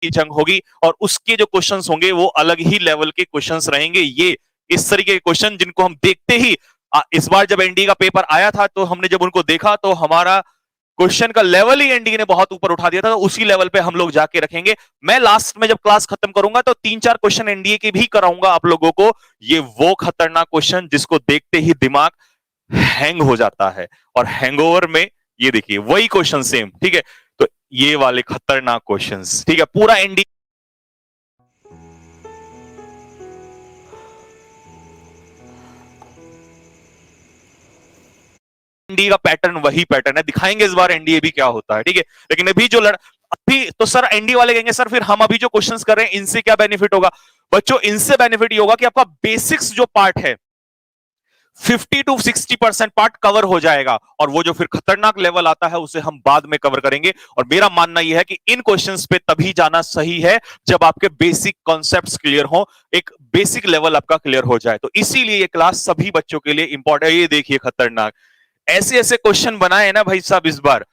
की जंग होगी और उसके जो क्वेश्चंस होंगे वो अलग ही लेवल के क्वेश्चंस रहेंगे। ये इस तरीके के क्वेश्चन जिनको हम देखते ही इस बार जब एनडीए का पेपर आया था तो हमने जब उनको देखा तो हमारा क्वेश्चन का लेवल ही एनडीए ने बहुत ऊपर उठा दिया था, तो उसी लेवल पे हम लोग जाके रखेंगे। मैं लास्ट में जब क्लास खत्म करूंगा तो 3-4 क्वेश्चन एनडीए के भी कराऊंगा आप लोगों को। ये वो खतरनाक क्वेश्चन जिसको देखते ही दिमाग हैंग हो जाता है, और हैंगओवर में ये देखिए वही क्वेश्चन सेम, ठीक है। तो ये वाले खतरनाक क्वेश्चंस, ठीक है, पूरा एनडीए का पैटर्न वही पैटर्न है। दिखाएंगे इस बार एनडीए भी क्या होता है, ठीक है। लेकिन अभी जो अभी तो सर एनडीए वाले कहेंगे सर फिर हम अभी जो क्वेश्चंस कर रहे हैं इनसे क्या बेनिफिट होगा। बच्चों इनसे बेनिफिट ये होगा कि आपका बेसिक्स जो पार्ट है 50-60% पार्ट कवर हो जाएगा, और वो जो फिर खतरनाक लेवल आता है उसे हम बाद में कवर करेंगे। और मेरा मानना यह है कि इन क्वेश्चंस पे तभी जाना सही है जब आपके बेसिक कॉन्सेप्ट्स क्लियर हो, एक बेसिक लेवल आपका क्लियर हो जाए। तो इसीलिए ये क्लास सभी बच्चों के लिए इंपॉर्टेंट है। ये देखिए खतरनाक ऐसे ऐसे क्वेश्चन बनाए ना भाई साहब इस बार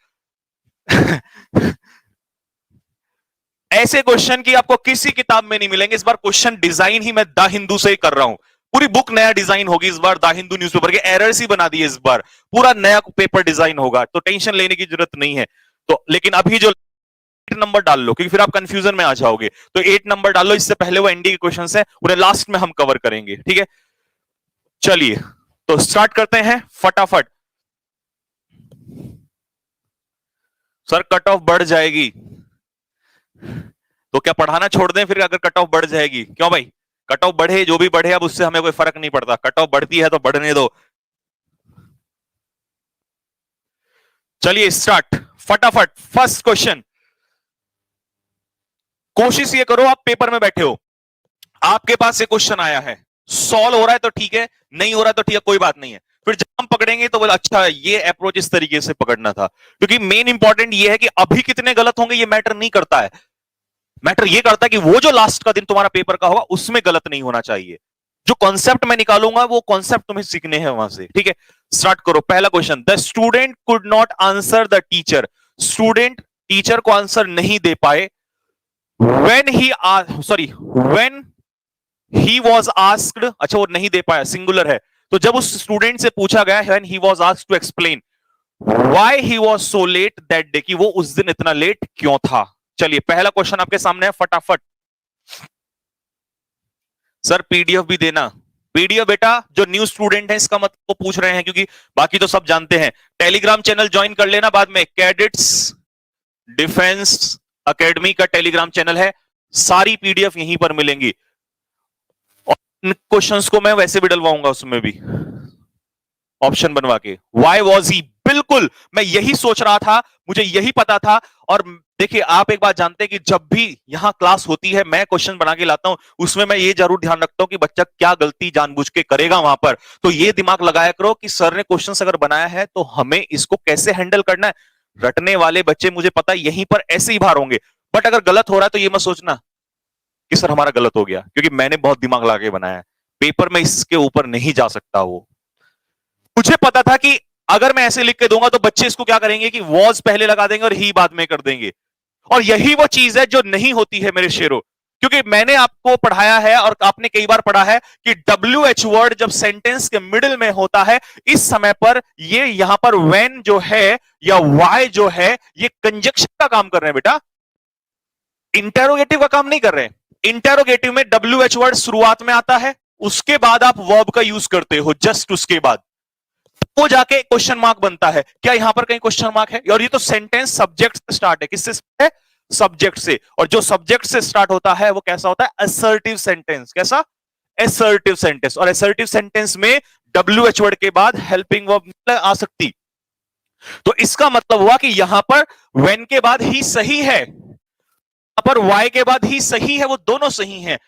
ऐसे क्वेश्चन की आपको किसी किताब में नहीं मिलेंगे। इस बार क्वेश्चन डिजाइन ही मैं द हिंदू से ही कर रहा हूं। पूरी बुक नया डिजाइन होगी इस बार। द हिंदू न्यूज़पेपर के एरर्स ही बना दिए इस बार, पूरा नया पेपर डिजाइन होगा, तो टेंशन लेने की जरूरत नहीं है। तो लेकिन अभी जो 8 नंबर डाल लो क्योंकि फिर आप कंफ्यूजन में आ जाओगे, तो 8 नंबर डाल लो। इससे पहले वो एनडी के क्वेश्चंस हैं, उन्हें लास्ट में हम कवर करेंगे, ठीक है। चलिए तो स्टार्ट करते हैं फटाफट। सर कट ऑफ बढ़ जाएगी तो क्या पढ़ाना छोड़ दें फिर अगर कट ऑफ बढ़ जाएगी? क्यों भाई, कट ऑफ बढ़े जो भी बढ़े, अब उससे हमें कोई फर्क नहीं पड़ता। कट ऑफ बढ़ती है तो बढ़ने दो। चलिए स्टार्ट फटाफट। फर्स्ट क्वेश्चन, कोशिश ये करो आप पेपर में बैठे हो, आपके पास ये क्वेश्चन आया है, सॉल्व हो रहा है तो ठीक है, नहीं हो रहा है तो ठीक है, कोई बात नहीं है। फिर जब हम पकड़ेंगे तो बोला अच्छा ये अप्रोच इस तरीके से पकड़ना था। क्योंकि मेन इंपॉर्टेंट ये है कि अभी कितने गलत होंगे ये मैटर नहीं करता है। मैटर ये करता है कि वो जो लास्ट का दिन तुम्हारा पेपर का होगा उसमें गलत नहीं होना चाहिए। जो कॉन्सेप्ट मैं निकालूंगा वो कॉन्सेप्ट तुम्हें सीखने हैं वहां से, ठीक है। स्टार्ट करो। पहला question, the student could not answer the teacher. Student teacher को आंसर नहीं दे पाए when he was asked। अच्छा वो नहीं दे पाया सिंगुलर है, तो जब उस स्टूडेंट से पूछा गया when he was asked to explain why he was so late that day, कि वो उस दिन इतना लेट क्यों था। चलिए पहला क्वेश्चन आपके सामने है फटाफट। सर पीडीएफ भी देना। पीडीएफ बेटा जो न्यू स्टूडेंट है इसका मतलब वो पूछ रहे हैं, क्योंकि बाकी तो सब जानते हैं। टेलीग्राम चैनल ज्वाइन कर लेना बाद में, कैडेट्स डिफेंस एकेडमी का टेलीग्राम चैनल है, सारी पीडीएफ यहीं पर मिलेंगी। और इन क्वेश्चंस को मैं वैसे भी डलवाऊंगा उसमें भी ऑप्शन बनवा के। वाई वॉज ही, बिल्कुल मैं यही सोच रहा था, मुझे यही पता था। और देखिए आप एक बात जानते हैं कि जब भी यहां क्लास होती है मैं क्वेश्चन बना के लाता हूं, उसमें मैं ये जरूर ध्यान रखता हूं कि बच्चा क्या गलती जानबूझ के करेगा वहां पर। तो ये दिमाग लगाया करो कि सर ने क्वेश्चन अगर बनाया है तो हमें इसको कैसे हैंडल करना है। रटने वाले बच्चे मुझे पता है यहीं पर ऐसे ही बाहर होंगे, बट अगर गलत हो रहा है तो ये मत सोचना कि सर हमारा गलत हो गया, क्योंकि मैंने बहुत दिमाग लगा के बनाया है। पेपर में इसके ऊपर नहीं जा सकता। वो मुझे पता था कि अगर मैं ऐसे लिख के दूंगा तो बच्चे इसको क्या करेंगे कि वॉज पहले लगा देंगे और ही बाद में कर देंगे। और यही वो चीज है जो नहीं होती है मेरे शेरों, क्योंकि मैंने आपको पढ़ाया है और आपने कई बार पढ़ा है कि WH वर्ड जब सेंटेंस के मिडिल में होता है इस समय पर ये यहां पर when जो है या why जो है ये कंजक्शन का काम कर रहे हैं बेटा, इंटेरोगेटिव का काम नहीं कर रहे हैं। इंटेरोगेटिव में WH वर्ड शुरुआत में आता है, उसके बाद आप वर्ब का यूज करते हो, जस्ट उसके बाद वो जाके क्वेश्चन मार्क बनता है। क्या यहां पर कहीं क्वेश्चन मार्क है? और ये तो सेंटेंस सब्जेक्ट से स्टार्ट है, किससे है? सब्जेक्ट से। और जो सब्जेक्ट से स्टार्ट होता है वो कैसा होता है? Assertive sentence. कैसा? Assertive sentence. और असर्टिव सेंटेंस में WH वर्ड के बाद हेल्पिंग वर्ब आ सकती। तो इसका मतलब हुआ कि यहां पर when के बाद ही सही है, यहां पर why के बाद ही सही है, वो दोनों सही हैं।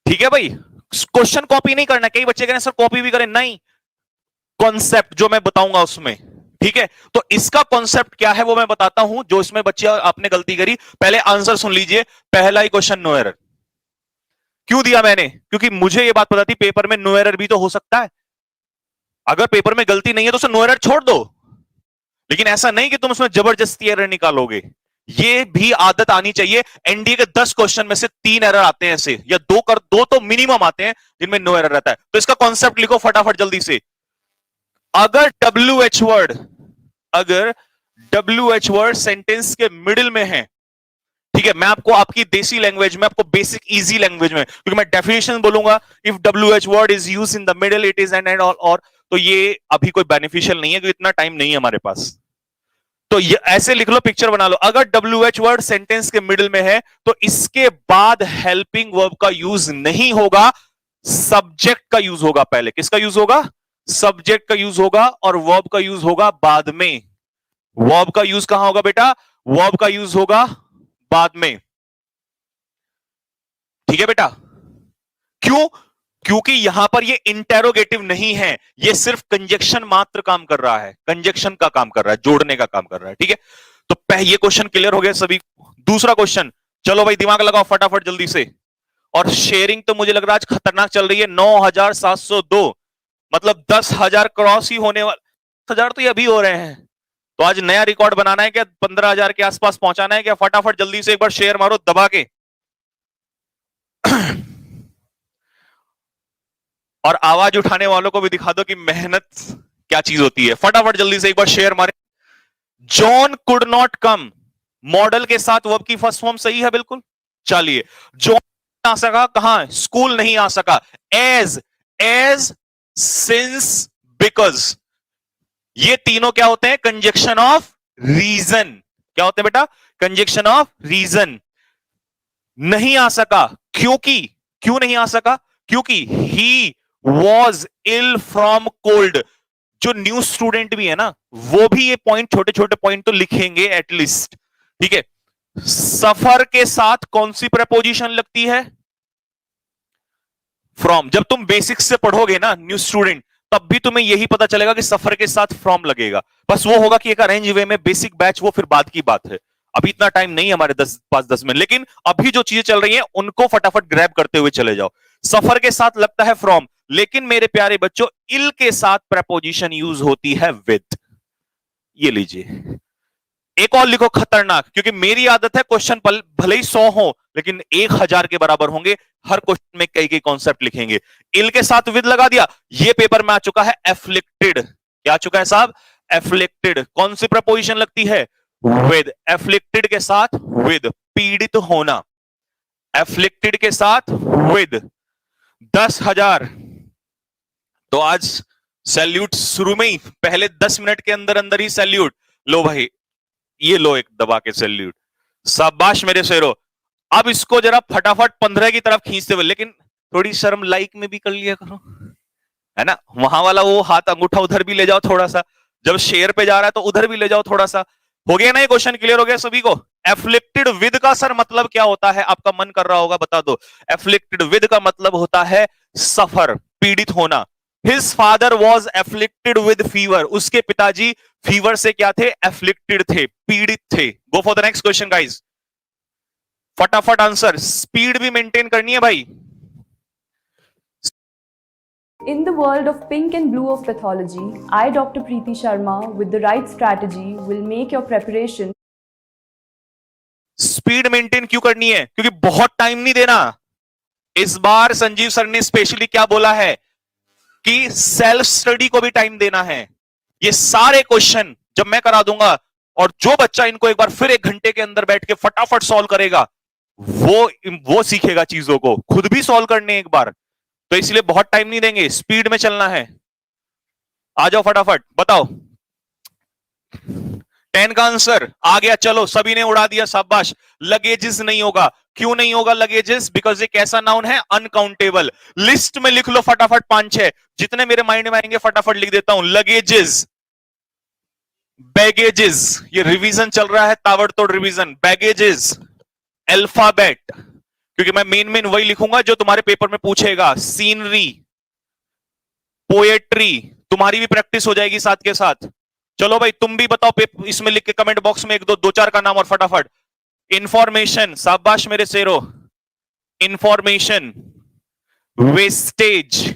ठीक है भाई, क्वेश्चन कॉपी नहीं करना। कई बच्चे कह रहे हैं सर कॉपी भी करें, नहीं, कॉन्सेप्ट जो मैं बताऊंगा उसमें, ठीक है। तो इसका कॉन्सेप्ट क्या है वो मैं बताता हूं, जो इसमें बच्चे आपने गलती करी। पहले आंसर सुन लीजिए। पहला ही क्वेश्चन नो एरर। क्यों दिया मैंने? क्योंकि मुझे ये बात पता थी पेपर में नो एरर भी तो हो सकता है। अगर पेपर में गलती नहीं है तो उसे नो एरर छोड़ दो, लेकिन ऐसा नहीं कि तुम उसमें जबरदस्ती एरर निकालोगे। ये भी आदत आनी चाहिए। एनडीए के 10 क्वेश्चन में से 3 एरर आते हैं ऐसे, या दो तो मिनिमम आते हैं जिनमें नो एरर रहता है। तो इसका कॉन्सेप्ट लिखो फटाफट जल्दी से। अगर डब्ल्यू एच वर्ड सेंटेंस के मिडिल में है, ठीक है, मैं आपको आपकी देसी लैंग्वेज में, आपको बेसिक इजी लैंग्वेज में, क्योंकि मैं डेफिनेशन बोलूंगा, if W H word is use in the middle it is and all, और तो ये अभी कोई बेनिफिशियल नहीं है क्योंकि इतना टाइम नहीं है हमारे पास। तो ये ऐसे लिख लो, पिक्चर बना लो। अगर डब्ल्यू एच वर्ड सेंटेंस के मिडिल में है तो इसके बाद हेल्पिंग वर्ब का यूज नहीं होगा, सब्जेक्ट का यूज होगा पहले। किसका यूज होगा? सब्जेक्ट का यूज होगा, और वर्ब का यूज होगा बाद में। वर्ब का यूज कहां होगा बेटा? वर्ब का यूज होगा बाद में। ठीक है बेटा? क्यों? क्योंकि यहां पर ये इंटेरोगेटिव नहीं है, ये सिर्फ कंजक्शन मात्र काम कर रहा है, कंजक्शन का काम कर रहा है, जोड़ने का काम कर रहा है। ठीक है, तो ये क्वेश्चन क्लियर हो गया सभी। दूसरा क्वेश्चन, चलो भाई दिमाग लगाओ फटाफट जल्दी से। और शेयरिंग तो मुझे लग रहा है आज खतरनाक चल रही है। 9,702 मतलब 10,000 क्रॉस ही होने वाला। 10,000 तो ये अभी हो रहे हैं, तो आज नया रिकॉर्ड बनाना है क्या? 15,000 के आसपास पहुंचाना है क्या? फटाफट जल्दी से एक बार शेयर मारो दबा के। और आवाज उठाने वालों को भी दिखा दो कि मेहनत क्या चीज होती है। फटाफट जल्दी से एक बार शेयर मारे। John could not come, model के साथ वर्ब की फर्स्ट फॉर्म सही है बिल्कुल। चलिए, जॉन आ सका, कहां? स्कूल नहीं आ सका। एज, सिंस, बिकॉज, ये तीनों क्या होते हैं? Conjunction of reason. क्या होते हैं बेटा? Conjunction of reason. नहीं आ सका क्योंकि, क्यों नहीं आ सका? क्योंकि he was ill from cold. जो न्यू स्टूडेंट भी है ना, वो भी ये पॉइंट, छोटे छोटे पॉइंट तो लिखेंगे एटलीस्ट। ठीक है, सफर के साथ कौन सी प्रपोजिशन लगती है? फ्रॉम। जब तुम बेसिक्स से पढ़ोगे ना न्यू स्टूडेंट, तब भी तुम्हें यही पता चलेगा कि सफर के साथ फ्रॉम लगेगा। बस वो होगा कि एक अरेंज वे में, बेसिक बैच वो फिर बाद की बात है। अभी इतना टाइम नहीं है हमारे 5-10 मिनट, लेकिन अभी जो चीजें चल रही हैं उनको फटाफट ग्रैब करते हुए चले जाओ। सफर के साथ लगता है फ्रॉम, लेकिन मेरे प्यारे बच्चों इल के साथ प्रपोजिशन यूज होती है विद। ये लीजिए, एक और लिखो खतरनाक, क्योंकि मेरी आदत है क्वेश्चन भले ही 100 हो लेकिन 1,000 के बराबर होंगे। हर क्वेश्चन में कई कई कॉन्सेप्ट लिखेंगे। इल के साथ विद लगा दिया, ये पेपर में आ चुका है एफ्लिक्टेड। क्या आ चुका है साहब? एफ्लिक्टेड। कौन सी प्रपोजिशन लगती है? विद। एफ्लिक्टेड के साथ विद, पीड़ित होना। एफ्लिक्टेड के साथ विद। 10,000। तो आज सैल्यूट शुरू में ही, पहले 10 मिनट के अंदर अंदर ही सैल्यूट। लो भाई, ये लो एक दबा के सैल्यूट। शाबाश मेरे शेरों। अब इसको जरा फटाफट 15 की तरफ खींचते हुए, लेकिन थोड़ी शर्म लाइक में भी कर लिया करो, है ना? वहां वाला वो हाथ अंगूठा उधर भी ले जाओ थोड़ा सा, जब शेयर पे जा रहा है तो उधर भी ले जाओ थोड़ा सा। हो गया ना? ये क्वेश्चन क्लियर हो गया सभी को? एफ्लिक्टेड विद का सर मतलब क्या होता है? आपका मन कर रहा होगा, बता दो। एफ्लिक्टेड विद का मतलब होता है सफर, पीड़ित होना। His father was afflicted with fever. उसके पिताजी फीवर से क्या थे? एफ्लिक्टेड थे, पीड़ित थे। Go for the next question guys, फटाफट आंसर। स्पीड भी मेंटेन करनी है भाई। In the world of pink and blue of pathology, I, Dr. Preeti Sharma, with the right strategy, will make your preparation. Speed maintain क्यों करनी है? क्योंकि बहुत टाइम नहीं देना। इस बार संजीव सर ने स्पेशली क्या बोला है कि सेल्फ स्टडी को भी टाइम देना है। ये सारे क्वेश्चन जब मैं करा दूंगा, और जो बच्चा इनको एक बार फिर 1 घंटे के अंदर बैठ के फटाफट सॉल्व करेगा, वो सीखेगा चीजों को, खुद भी सॉल्व करने एक बार। तो इसलिए बहुत टाइम नहीं देंगे, स्पीड में चलना है। आ जाओ फटाफट, बताओ। 10 का आंसर आ गया, चलो सभी ने उड़ा दिया, शाबाश। लगेजेस नहीं होगा। क्यों नहीं होगा लगेजेस? बिकॉज एक ऐसा नाउन है अनकाउंटेबल। लिस्ट में लिख लो फटाफट 5-6, जितने मेरे माइंड में आएंगे फटाफट लिख देता हूं। लगेजेस, बैगेजेस, ये रिवीजन चल रहा है, ताबड़तोड़ रिवीजन। बैगेजेस, अल्फाबेट, क्योंकि मैं मेन वही लिखूंगा जो तुम्हारे पेपर में पूछेगा। सीनरी, पोएट्री, तुम्हारी भी प्रैक्टिस हो जाएगी साथ के साथ। चलो भाई तुम भी बताओ, इसमें लिख के कमेंट बॉक्स में 1-2-4 का नाम और फटाफट। इंफॉर्मेशन, शाबाश मेरे शेरो। इंफॉर्मेशन, वेस्टेज,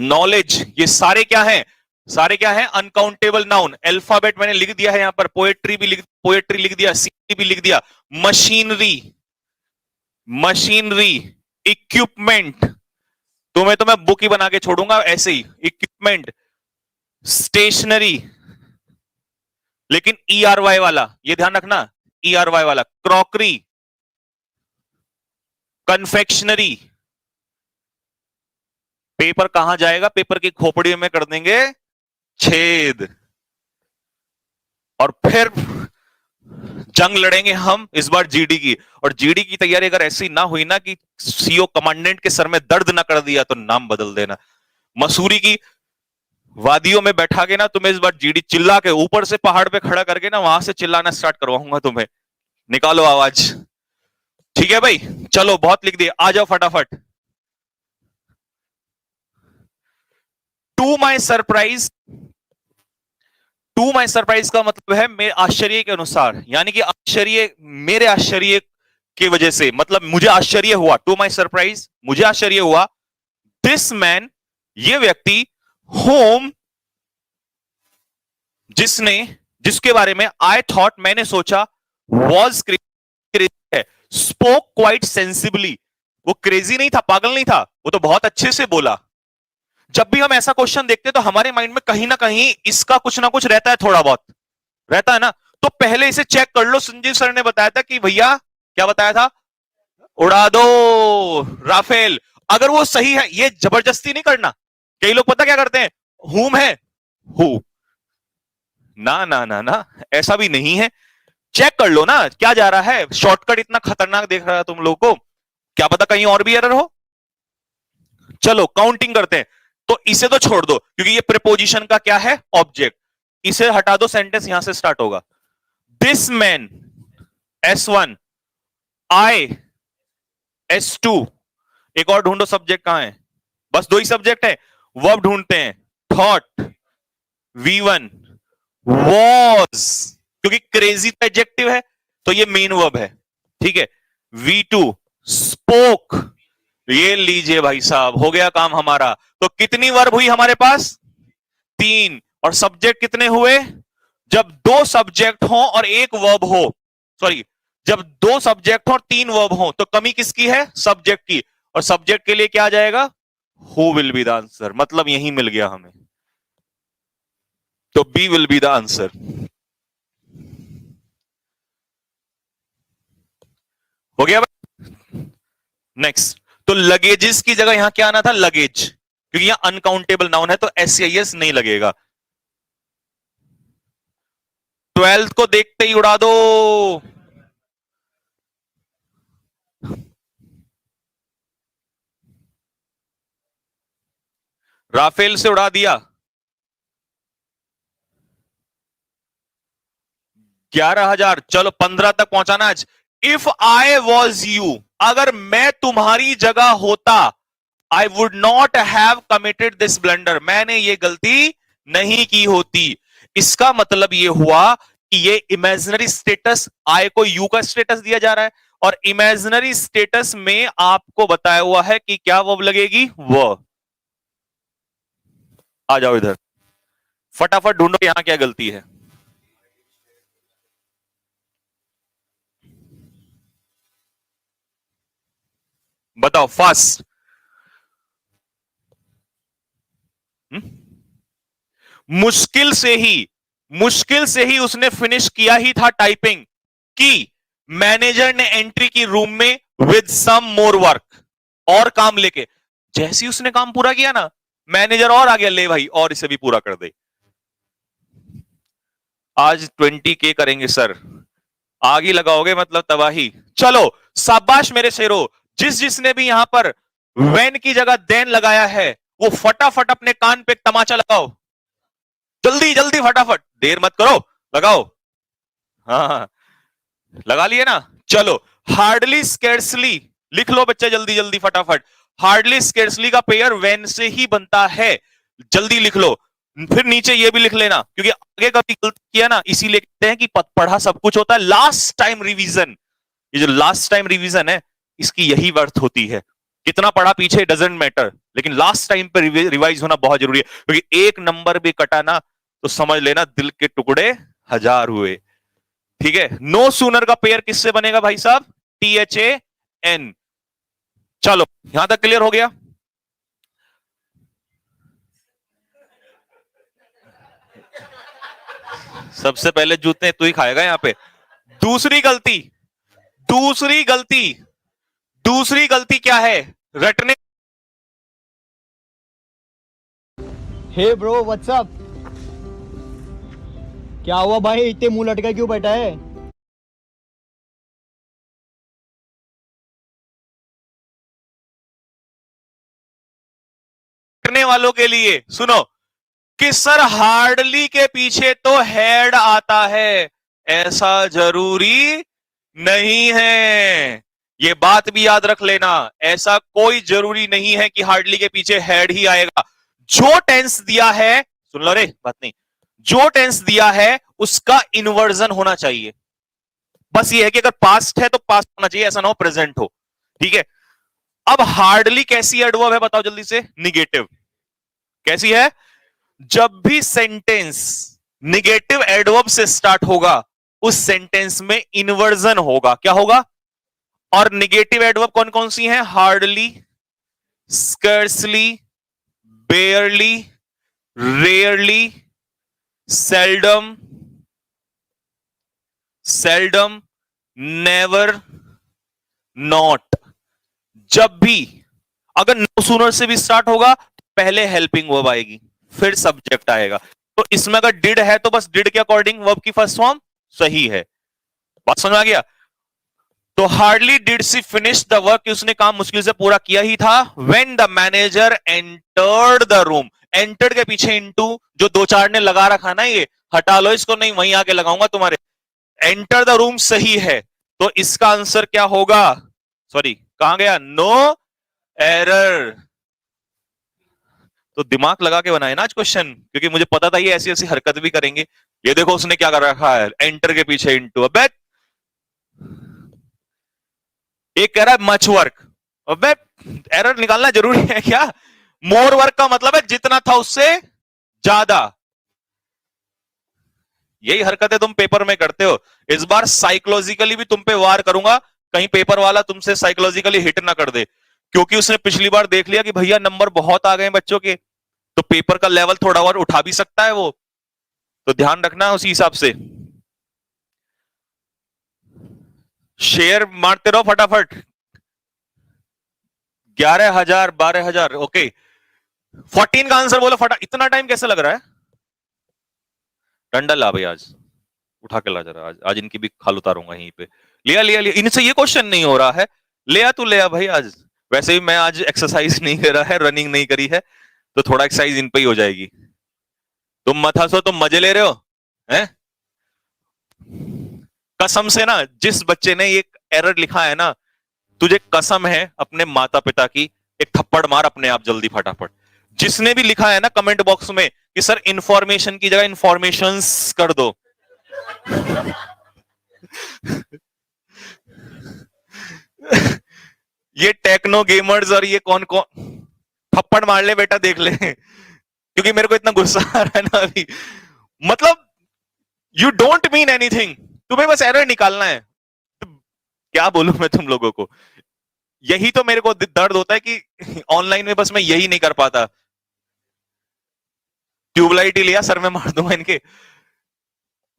नॉलेज, ये सारे क्या हैं? सारे क्या है? Uncountable noun. अल्फाबेट मैंने लिख दिया है यहां पर, पोएट्री लिख दिया, सिटी भी लिख दिया, मशीनरी, मशीनरी, इक्विपमेंट, तुम्हें तो मैं बुक ही बना के छोड़ूंगा ऐसे ही, इक्विपमेंट, स्टेशनरी, लेकिन ERY वाला, ये ध्यान रखना, ERY वाला, क्रॉकरी, कन्फेक्शनरी। पेपर कहां जाएगा? पेपर की खोपड़ी में कर देंगे छेद, और फिर जंग लड़ेंगे हम इस बार जीडी की। और जीडी की तैयारी अगर ऐसी ना हुई ना कि सीओ कमांडेंट के सर में दर्द ना कर दिया, तो नाम बदल देना। मसूरी की वादियों में बैठा के ना तुम्हें इस बार जीडी चिल्ला के, ऊपर से पहाड़ पे खड़ा करके ना वहां से चिल्लाना स्टार्ट करवाऊंगा तुम्हें। निकालो आवाज। ठीक है भाई, चलो बहुत लिख दिए, आ जाओ फटाफट। To my surprise, to my surprise का मतलब है मेरे आश्चर्य के अनुसार, यानी कि आश्चर्य, मेरे आश्चर्य की वजह से, मतलब मुझे आश्चर्य हुआ। टू माई सरप्राइज, मुझे आश्चर्य हुआ। दिस मैन, ये व्यक्ति, होम, जिसने, जिसके बारे में आई थॉट, मैंने सोचा, वॉज क्रेजी है, स्पोक क्वाइट सेंसिबली, वो क्रेजी नहीं था, पागल नहीं था, वो तो बहुत अच्छे से बोला। जब भी हम ऐसा क्वेश्चन देखते हैं तो हमारे माइंड में कहीं ना कहीं इसका कुछ ना कुछ रहता है, थोड़ा बहुत रहता है ना। तो पहले इसे चेक कर लो। संजीव सर ने बताया था कि भैया, क्या बताया था? उड़ा दो राफेल। अगर वो सही है, ये जबरदस्ती नहीं करना। कई लोग पता क्या करते हैं, हुम है, हु, ना ना ना ना, ऐसा भी नहीं है। चेक कर लो ना क्या जा रहा है। शॉर्टकट इतना खतरनाक देख रहा है तुम लोगों को, क्या पता कहीं और भी एरर हो। चलो काउंटिंग करते हैं। तो इसे तो छोड़ दो क्योंकि ये प्रीपोजिशन का क्या है? ऑब्जेक्ट। इसे हटा दो, सेंटेंस यहां से स्टार्ट होगा। This man, S1, I, S2, एक और ढूंढो सब्जेक्ट कहां है? बस दो ही सब्जेक्ट है। वर्ब ढूंढते हैं, थॉट, V1, वॉज, क्योंकि क्रेजी तो एडजेक्टिव है तो ये मेन वर्ब है, ठीक है। V2, स्पोक, ये लीजिए भाई साहब, हो गया काम हमारा। तो कितनी वर्ब हुई हमारे पास? 3। और सब्जेक्ट कितने हुए? जब दो सब्जेक्ट हो और एक वर्ब हो, सॉरी, जब दो सब्जेक्ट हो और 3 वर्ब हो तो कमी किसकी है? सब्जेक्ट की। और सब्जेक्ट के लिए क्या आ जाएगा? Who will be the answer, मतलब यही मिल गया हमें। तो B will be the answer. हो गया भाई? नेक्स्ट, तो लगेजेस की जगह यहां क्या आना था? लगेज, क्योंकि यहां अनकाउंटेबल नाउन है तो SCIS नहीं लगेगा। 12th को देखते ही उड़ा दो। राफेल से उड़ा दिया। 11,000, चलो 15 तक पहुंचाना आज। इफ आई वॉज यू, अगर मैं तुम्हारी जगह होता, I would not have committed this blunder, मैंने ये गलती नहीं की होती। इसका मतलब ये हुआ कि ये इमेजिनरी स्टेटस, आई को यू का स्टेटस दिया जा रहा है, और इमेजिनरी स्टेटस में आपको बताया हुआ है कि क्या वर्ब लगेगी? वो। आ जाओ इधर, फटाफट ढूंढो यहां क्या गलती है। बताओ फास्ट। मुश्किल से ही उसने फिनिश किया ही था टाइपिंग कि मैनेजर ने एंट्री की रूम में विद सम मोर वर्क, और काम लेके। जैसे ही उसने काम पूरा किया ना, मैनेजर और आ गया, ले भाई और इसे भी पूरा कर दे। आज 20K करेंगे सर, आग ही लगाओगे मतलब तबाही। चलो शाबाश मेरे शेरों, जिसने भी यहां पर वेन की जगह देन लगाया है वो फटाफट अपने कान पे तमाचा लगाओ। जल्दी जल्दी फटाफट, देर मत करो, लगाओ। हाँ लगा लिए ना। चलो हार्डली स्केर्सली लिख लो बच्चे, जल्दी जल्दी फटाफट। हार्डली स्केर्सली का पेयर वेन से ही बनता है, जल्दी लिख लो। फिर नीचे ये भी लिख लेना, क्योंकि आगे कभी गलती किया ना, इसीलिए कहते हैं कि पढ़ा सब कुछ होता है, लास्ट टाइम रिवीजन। ये जो लास्ट टाइम रिवीजन है, इसकी यही अर्थ होती है कितना पढ़ा पीछे डजेंट मैटर, लेकिन लास्ट टाइम पे रिवाइज होना बहुत जरूरी है, क्योंकि एक नंबर भी कटा ना तो समझ लेना दिल के टुकड़े हजार हुए। ठीक है, नो सूनर का पेयर किससे बनेगा भाई साहब? THAN। चलो यहां तक क्लियर हो गया। सबसे पहले जूते तू ही खाएगा यहां पे। दूसरी गलती, दूसरी गलती, दूसरी गलती क्या है? रटने। हे ब्रो व्हाट्सअप, क्या हुआ भाई, इतने मुंह लटका क्यों बैठा है? रटने वालों के लिए सुनो कि सर हार्डली के पीछे तो हेड आता है, ऐसा जरूरी नहीं है। ये बात भी याद रख लेना, ऐसा कोई जरूरी नहीं है कि हार्डली के पीछे हेड ही आएगा। जो टेंस दिया है, सुन लो रे बात नहीं, जो टेंस दिया है उसका इन्वर्जन होना चाहिए। बस ये है कि अगर पास्ट है तो पास्ट होना चाहिए, ऐसा ना हो प्रेजेंट हो। ठीक है, अब हार्डली कैसी एडवर्ब है बताओ जल्दी से? निगेटिव। कैसी है? जब भी सेंटेंस निगेटिव एडवर्ब से स्टार्ट होगा उस सेंटेंस में इन्वर्जन होगा। क्या होगा? और निगेटिव एडवर्ब कौन कौन सी हैं? Hardly, scarcely, barely, rarely, seldom, seldom, never, not. जब भी अगर नो सूनर से भी स्टार्ट होगा तो पहले हेल्पिंग वर्ब आएगी, फिर सब्जेक्ट आएगा। तो इसमें अगर डिड है तो बस डिड के अकॉर्डिंग वर्ब की फर्स्ट फॉर्म सही है। बात समझ आ गया? तो hardly did she finish the work, उसने काम मुश्किल से पूरा किया ही था। When the manager entered the room, entered के पीछे इनटू जो दो चार ने लगा रखा ना, ये हटा लो इसको, नहीं वहीं आके लगाऊंगा तुम्हारे। एंटर द रूम सही है, तो इसका आंसर क्या होगा? सॉरी कहां गया? No error. तो दिमाग लगा के बनाए ना आज क्वेश्चन, क्योंकि मुझे पता था ये ऐसी ऐसी हरकत भी करेंगे। ये देखो उसने क्या कर रखा है, एंटर के पीछे इनटू। अबे एक कह रहा है मच वर्क, अबे एरर निकालना जरूरी है क्या? मोर वर्क का मतलब है जितना था उससे ज्यादा। यही हरकतें तुम पेपर में करते हो। इस बार साइकोलॉजिकली भी तुम पे वार करूंगा, कहीं पेपर वाला तुमसे साइकोलॉजिकली हिट ना कर दे, क्योंकि उसने पिछली बार देख लिया कि भैया नंबर बहुत आ गए बच्चों के, तो पेपर का लेवल थोड़ा और उठा भी सकता है वो। तो ध्यान रखना उसी हिसाब से। शेयर मारते रहो फटाफट। 11,000 12,000 ओके। 14 का आंसर बोलो फटा। इतना टाइम कैसे लग रहा है? डंडा ला भाई, आज उठा के ला जरा, आज इनकी भी खाल उतारूंगा यहीं पे। लिया लिया लिया, इनसे ये क्वेश्चन नहीं हो रहा है। लिया तू लिया भाई आज। वैसे भी मैं आज एक्सरसाइज नहीं कर रहा है, रनिंग नहीं करी है, तो थोड़ा एक्सरसाइज इन पे ही हो जाएगी। तुम मत हंसो, तुम मजे ले रहे हो हैं? कसम से ना, जिस बच्चे ने ये एरर लिखा है ना, तुझे कसम है अपने माता पिता की, एक थप्पड़ मार अपने आप जल्दी फटाफट। जिसने भी लिखा है ना कमेंट बॉक्स में कि सर इंफॉर्मेशन की जगह इंफॉर्मेशंस कर दो, ये टेक्नो गेमर्स और ये कौन कौन, थप्पड़ मार ले बेटा, देख ले। क्योंकि मेरे को इतना गुस्सा आ रहा है ना अभी। मतलब यू डोंट मीन एनीथिंग, तुम्हें बस एरर निकालना है। क्या बोलूं मैं तुम लोगों को? यही तो मेरे को दर्द होता है कि ऑनलाइन में बस मैं यही नहीं कर पाता। ट्यूबलाइट ही लिया, सर में मार दूंगा इनके।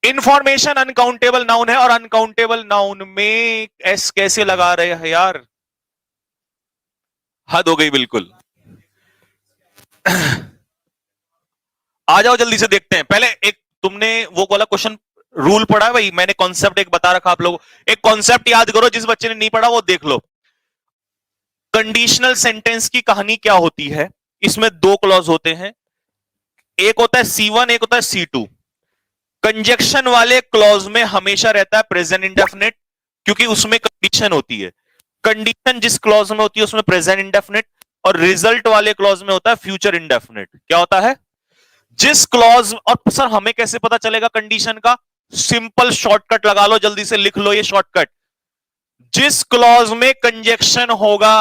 इंफॉर्मेशन अनकाउंटेबल नाउन है, और अनकाउंटेबल नाउन में एस कैसे लगा रहे हैं यार? हद हो गई बिल्कुल। आ जाओ जल्दी से देखते हैं। पहले एक तुमने वो वाला क्वेश्चन रूल पढ़ा है भाई, मैंने कॉन्सेप्ट एक बता रखा आप लोगों। एक कॉन्सेप्ट याद करो, जिस बच्चे ने नहीं पढ़ा वो देख लो। कंडीशनल सेंटेंस की कहानी क्या होती है? इसमें दो क्लॉज होते हैं, एक होता है C1, एक होता है C2। कंजक्शन वाले क्लॉज में हमेशा रहता है प्रेजेंट इंडेफिनिट, क्योंकि उसमें कंडीशन होती है। कंडीशन जिस क्लॉज में होती है उसमें प्रेजेंट इंडेफिनिट, और रिजल्ट वाले क्लॉज में होता है फ्यूचर इंडेफिनिट। क्या होता है? जिस क्लॉज, और सर हमें कैसे पता चलेगा कंडीशन का? सिंपल शॉर्टकट लगा लो, जल्दी से लिख लो ये शॉर्टकट। जिस क्लॉज में कंजक्शन होगा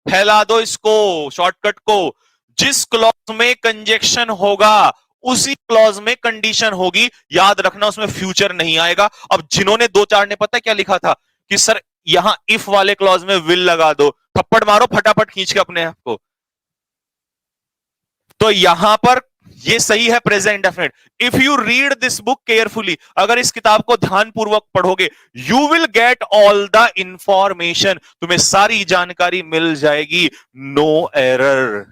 फैला दो इसको, शॉर्टकट को। जिस क्लॉज में कंजेक्शन होगा उसी क्लॉज में कंडीशन होगी, याद रखना, उसमें फ्यूचर नहीं आएगा। अब जिन्होंने दो चार ने पता क्या लिखा था कि सर यहां इफ वाले क्लॉज में विल लगा दो, थप्पड़ मारो फटाफट खींच के अपने आप को। तो यहां पर ये सही है present definite. If you read this book carefully, अगर इस किताब को ध्यानपूर्वक पढ़ोगे, you will get all the information, तुम्हें सारी जानकारी मिल जाएगी, नो एरर।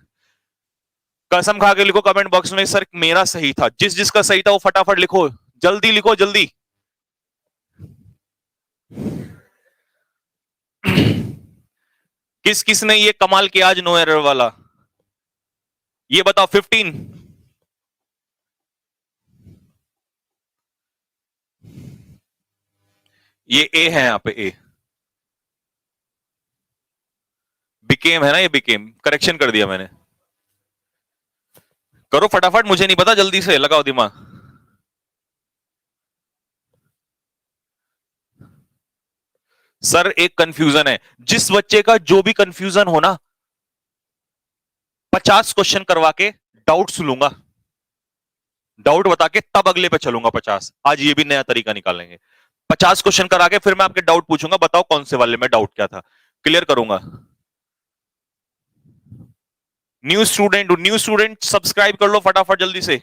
कसम खा के लिखो कमेंट बॉक्स में, सर मेरा सही था। जिस जिसका सही था वो फटाफट लिखो, जल्दी लिखो जल्दी। किस किस ने ये कमाल किया आज नो एरर वाला, ये बताओ। 15। ये ए है, यहां पे ए बिकेम है ना, ये बिकेम करेक्शन कर दिया मैंने। करो फटाफट, मुझे नहीं पता, जल्दी से लगाओ दिमाग। सर एक कंफ्यूजन है, जिस बच्चे का जो भी कंफ्यूजन हो ना, 50 क्वेश्चन करवा के डाउट्स लूंगा, डाउट बता के तब अगले पे चलूंगा 50। आज ये भी नया तरीका निकालेंगे, 50 क्वेश्चन करा के फिर मैं आपके डाउट पूछूंगा, बताओ कौन से वाले में डाउट क्या था, क्लियर करूंगा। न्यू स्टूडेंट सब्सक्राइब कर लो फटाफट जल्दी से।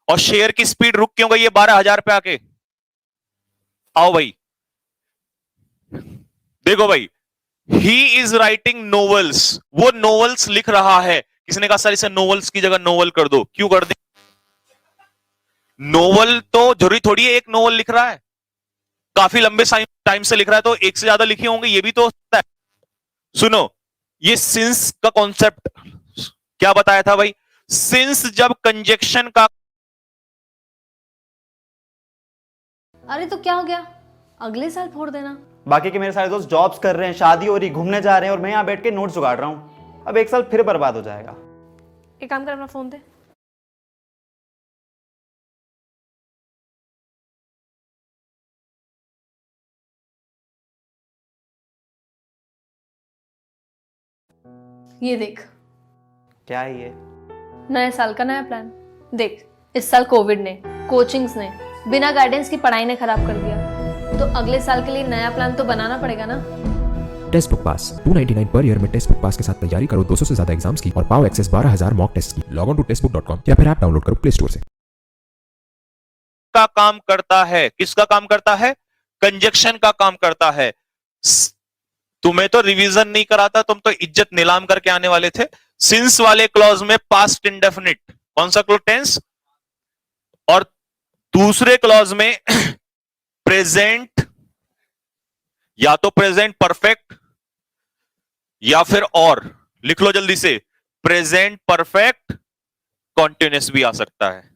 और शेयर की स्पीड रुक क्यों गई है 12,000 पे आके? आओ भाई, देखो भाई, ही इज राइटिंग नोवेल्स, वो नोवेल्स लिख रहा है। किसने कहा सर इसे नोवेल्स की जगह नोवेल कर दो? क्यों कर दे? नोवेल तो जरूरी थोड़ी है एक नोवेल लिख रहा है, काफी लंबे टाइम से लिख रहा है, तो एक से ज्यादा लिखे होंगे, ये भी तो होता है। सुनो, ये सिंस का कॉन्सेप्ट क्या बताया था भाई? सिंस जब कंजक्शन का, अरे तो क्या हो गया, अगले साल फोड़ देना। बाकी के मेरे सारे दोस्त जॉब्स कर रहे हैं, शादी हो रही, घूमने जा रहे हैं, और मैं यहाँ बैठ के नोट्स जुगाड़ रहा हूँ। अब एक साल फिर बर्बाद हो जाएगा। एक काम कर, अपना फोन दे। ये देख, क्या है ये? नए साल का नया प्लान। देख, इस साल कोविड ने, कोचिंग्स ने, बिना गाइडेंस की पढ़ाई ने खराब कर दिया, तो अगले साल के लिए नया प्लान तो बनाना पड़ेगा ना। टेस्ट बुक पास 299 पर ईयर में टेस्ट बुक पास के साथ तैयारी करो 200 से ज्यादा एग्जाम्स की और पाओ एक्सेस 12,000 मॉक टेस्ट की। लॉग ऑन टू टेस्टबुक.com या फिर ऐप डाउनलोड करो प्ले स्टोर से। का काम करता है, किसका काम करता है? कंजक्शन का काम करता है। तुम्हें तो रिवीजन नहीं कराता, तुम तो इज्जत नीलाम करके आने वाले थे। सिंस वाले क्लॉज में पास्ट इंडेफिनिट, कौन सा क्लॉज? टेंस। और दूसरे क्लॉज में प्रेजेंट, या तो प्रेजेंट परफेक्ट या फिर, और लिख लो जल्दी से, प्रेजेंट परफेक्ट कॉन्टिन्यूअस भी आ सकता है।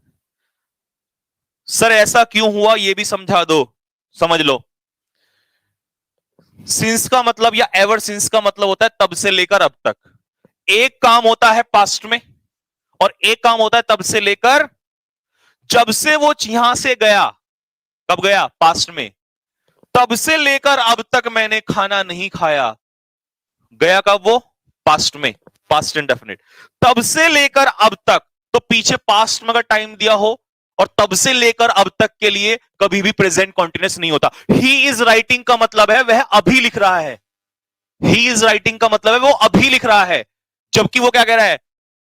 सर ऐसा क्यों हुआ ये भी समझा दो, समझ लो। सिंस का मतलब या एवर सिंस का मतलब होता है तब से लेकर अब तक। एक काम होता है पास्ट में और एक काम होता है तब से लेकर, जब से वो यहां से गया, कब गया? पास्ट में। तब से लेकर अब तक मैंने खाना नहीं खाया, गया कब वो? पास्ट में, पास्ट इंडेफिनिट। तब से लेकर अब तक, तो पीछे पास्ट में अगर टाइम दिया हो और तब से लेकर अब तक के लिए कभी भी प्रेजेंट कॉन्टिन्यूअस नहीं होता। ही इज राइटिंग का मतलब है वह अभी लिख रहा है, ही इज राइटिंग का मतलब है वो अभी लिख रहा है, जबकि वो क्या कह रहा है?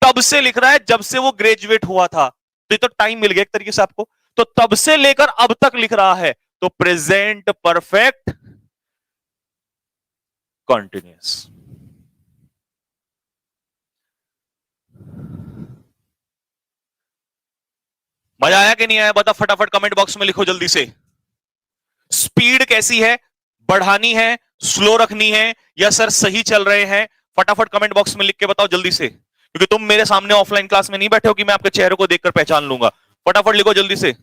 तब से लिख रहा है, जब से वो ग्रेजुएट हुआ था। तो ये तो टाइम मिल गया एक तरीके से आपको। तो तब से लेकर अब तक लिख रहा है, तो प्रेजेंट परफेक्ट कॉन्टिन्यूअस। मजा आया कि नहीं आया? बता फटाफट कमेंट बॉक्स में लिखो जल्दी से। स्पीड कैसी है? बढ़ानी है, स्लो रखनी है, या सर सही चल रहे हैं? फटाफट कमेंट बॉक्स में लिख के बताओ जल्दी से, क्योंकि तुम मेरे सामने ऑफलाइन क्लास में नहीं बैठे हो कि मैं आपके चेहरे को देखकर पहचान लूंगा। फटाफट लिखो जल्दी से।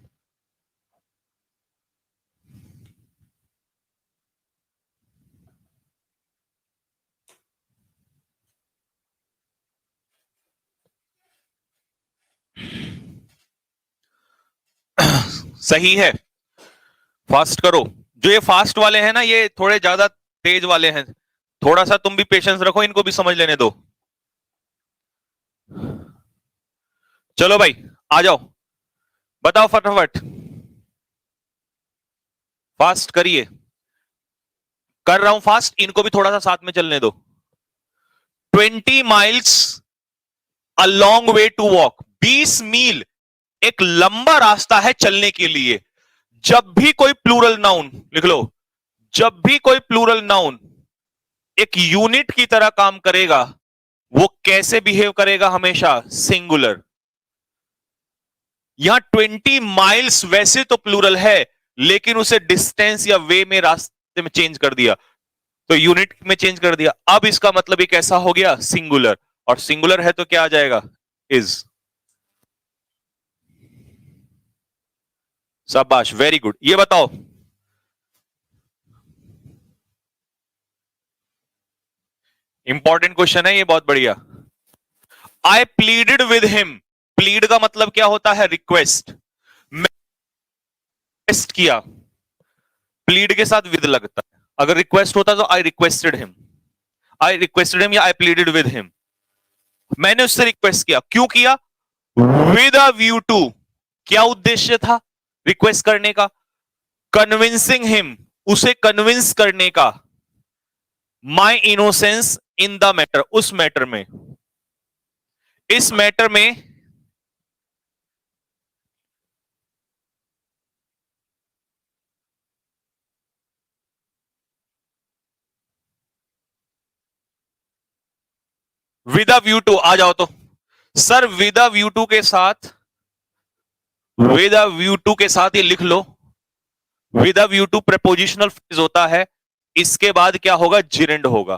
सही है, फास्ट करो। जो ये फास्ट वाले हैं ना, ये थोड़े ज्यादा तेज वाले हैं, थोड़ा सा तुम भी पेशेंस रखो, इनको भी समझ लेने दो। चलो भाई आ जाओ, बताओ फटाफट, फास्ट करिए। कर रहा हूं फास्ट, इनको भी थोड़ा सा साथ में चलने दो। 20 miles a long way to walk, 20 मील एक लंबा रास्ता है चलने के लिए। जब भी कोई प्लूरल नाउन लिख लो, जब भी कोई प्लूरल नाउन एक यूनिट की तरह काम करेगा, वो कैसे बिहेव करेगा? हमेशा सिंगुलर। यहां 20 माइल्स वैसे तो प्लूरल है, लेकिन उसे डिस्टेंस या वे में, रास्ते में चेंज कर दिया, तो यूनिट में चेंज कर दिया। अब इसका मतलब ये कैसा हो गया? सिंगुलर। और सिंगुलर है तो क्या आ जाएगा? इज। शाबाश, वेरी गुड। ये बताओ, इंपॉर्टेंट क्वेश्चन है ये, बहुत बढ़िया। आई प्लीडेड विद हिम, प्लीड का मतलब क्या होता है? रिक्वेस्ट। मैं रिक्वेस्ट किया, प्लीड के साथ विद लगता है। अगर रिक्वेस्ट होता तो I requested him, I requested him या आई प्लीडेड विद हिम। मैंने उससे रिक्वेस्ट किया, क्यों किया? विद अ व्यू टू, क्या उद्देश्य था रिक्वेस्ट करने का? कन्विंसिंग हिम, उसे कन्विंस करने का। My innocence in the matter, उस मैटर में, इस मैटर में। विद अ व्यू टू, आ जाओ तो sir, with a view to के साथ, विद अ व्यू टू के साथ ये लिख लो, with a view to prepositional phrase होता है। इसके बाद क्या होगा? जिरेंड होगा।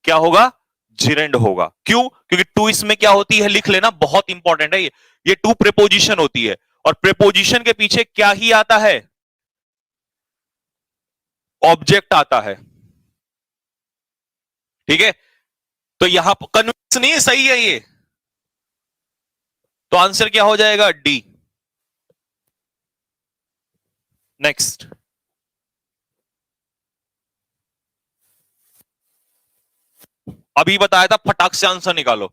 क्या होगा? जिरेंड होगा। क्यों? क्योंकि टू इसमें क्या होती है, लिख लेना, बहुत इंपॉर्टेंट है ये टू प्रेपोजिशन होती है, और प्रेपोजिशन के पीछे क्या ही आता है? ऑब्जेक्ट आता है। ठीक है, तो यहां कन्विंस नहीं, सही है ये, तो आंसर क्या हो जाएगा? डी। नेक्स्ट, अभी बताया था, फटाक से आंसर निकालो।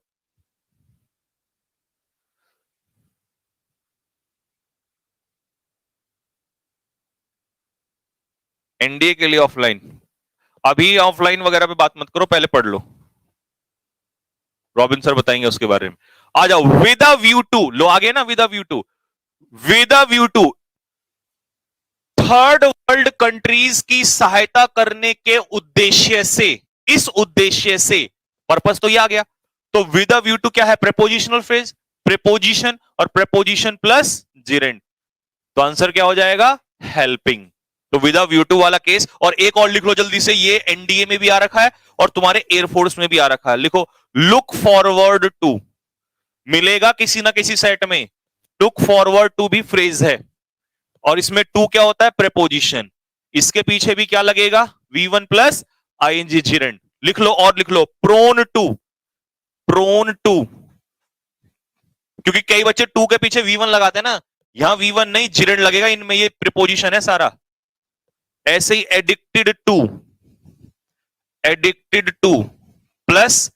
एनडीए के लिए ऑफलाइन, अभी ऑफलाइन वगैरह पे बात मत करो, पहले पढ़ लो, रॉबिन सर बताएंगे उसके बारे में। आ जाओ, विद अ व्यू टू, लो आगे ना, with a view to, with a view to third world countries की सहायता करने के उद्देश्य से, इस उद्देश्य से, पर्पस तो ये आ गया। तो विद अ व्यू टू क्या है? प्रेपोजिशनल फ्रेज, प्रेपोजिशन और प्रेपोजिशन प्लस जिरेंड, तो आंसर क्या हो जाएगा? हेल्पिंग। तो विद अ व्यू टू वाला केस। और एक और लिख लो जल्दी से, ये एनडीए में भी आ रखा है और तुम्हारे एयरफोर्स में भी आ रखा है, लिखो, लुक फॉरवर्ड टू, मिलेगा किसी ना किसी सेट में। लुक फॉरवर्ड टू भी फ्रेज है, और इसमें टू क्या होता है? प्रेपोजिशन। इसके पीछे भी क्या लगेगा? V1 plus ING जिरेंड। लिख लो, और लिख लो, प्रोन टू, प्रोन टू, क्योंकि कई बच्चे टू के पीछे V1 लगाते हैं ना, यहां V1 नहीं, जिरेंड लगेगा, इनमें ये प्रिपोजिशन है सारा। ऐसे ही addicted to, addicted to plus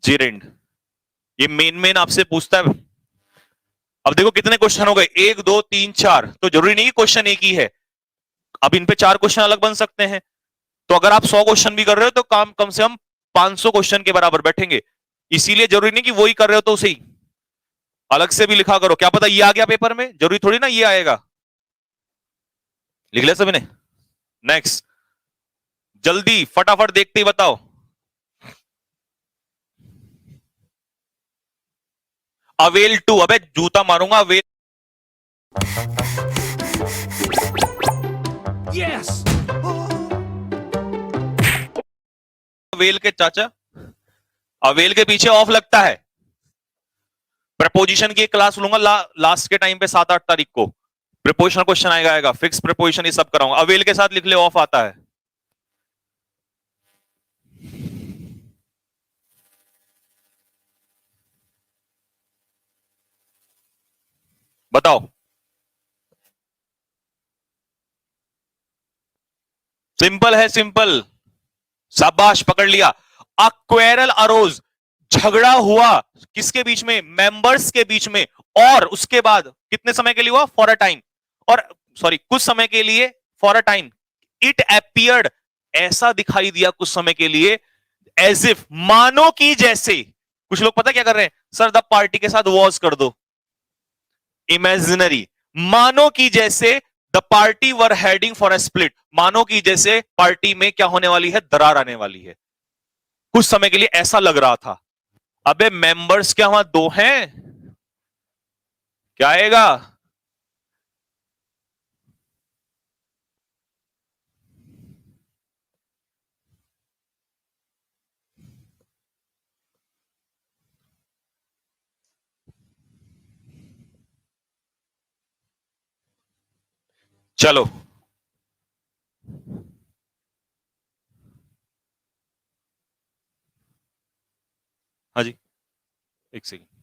gerund, ये मेन आपसे पूछता है। अब देखो कितने क्वेश्चन हो गए, 1 2 3 4, तो जरूरी नहीं क्वेश्चन एक ही है, अब इन पे 4 क्वेश्चन अलग बन सकते हैं। तो अगर आप 100 क्वेश्चन भी कर रहे हो तो काम कम से कम 500 क्वेश्चन के बराबर बैठेंगे, इसीलिए जरूरी नहीं कि वही कर रहे हो तो उसे ही अलग से भी लिखा करो, क्या पता ये आ गया पेपर में, जरूरी थोड़ी ना ये आएगा। लिख लिया सभी ने? नेक्स्ट, जल्दी फटाफट देखते ही बताओ। अवेल टू, अबे जूता मारूंगा, अवेल, अवेल के चाचा, अवेल के पीछे ऑफ लगता है। प्रपोजिशन की एक क्लास लूंगा लास्ट के टाइम पे 7-8 तारीख को, प्रिपोजिशन क्वेश्चन आएगा, फिक्स प्रिपोजिशन ये सब कराऊंगा। अवेल के साथ लिख ले, ऑफ आता है। बताओ, सिंपल है, सिंपल शाबाश, पकड़ लिया। अ क्वेरल अरोज, झगड़ा हुआ किसके बीच में? मेंबर्स के बीच में। और उसके बाद कितने समय के लिए हुआ? For a time. और सॉरी, कुछ समय के लिए, for a time. It appeared, ऐसा दिखाई दिया कुछ समय के लिए, एज इफ, मानो की जैसे। कुछ लोग पता क्या कर रहे हैं? सर द पार्टी के साथ वॉज कर दो, इमेजिनरी। मानो की जैसे the party were heading for a split, मानो की जैसे पार्टी में क्या होने वाली है? दरार आने वाली है। कुछ समय के लिए ऐसा लग रहा था। अबे मेंबर्स क्या वहां दो हैं? क्या आएगा? चलो, हाँ जी, एक सेकेंड।